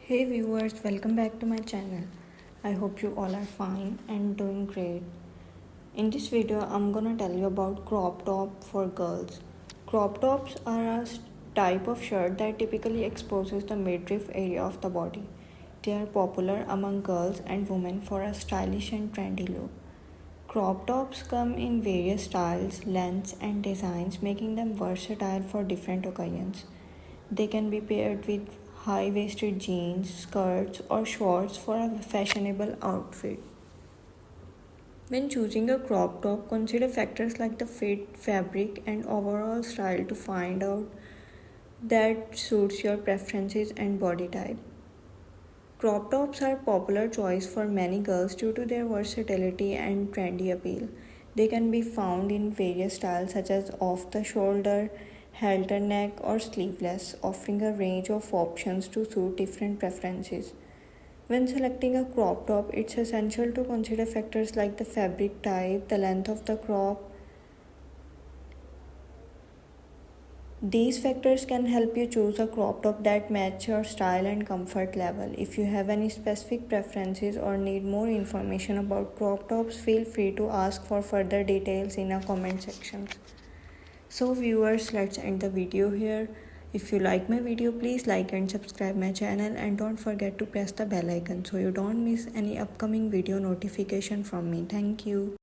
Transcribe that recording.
Hey viewers, welcome back to my channel. I hope you all are fine and doing great. In this video, I'm gonna tell you about crop top for girls. Crop tops are a type of shirt that typically exposes the midriff area of the body. They are popular among girls and women for a stylish and trendy look. Crop tops come in various styles, lengths, and designs, making them versatile for different occasions. They can be paired with high waisted jeans, skirts, or shorts for a fashionable outfit. When choosing a crop top, consider factors like the fit, fabric, and overall style to find out that suits your preferences and body type. Crop tops are a popular choice for many girls due to their versatility and trendy appeal. They can be found in various styles such as off the shoulder, halter neck, or sleeveless, offering a range of options to suit different preferences. When selecting a crop top, it's essential to consider factors like the fabric type, the length of the crop. These factors can help you choose a crop top that match your style and comfort level. If you have any specific preferences or need more information about crop tops, feel free to ask for further details in a comment section. So viewers, let's end the video here. If you like my video, please like and subscribe my channel, and don't forget to press the bell icon so you don't miss any upcoming video notification from me. Thank you.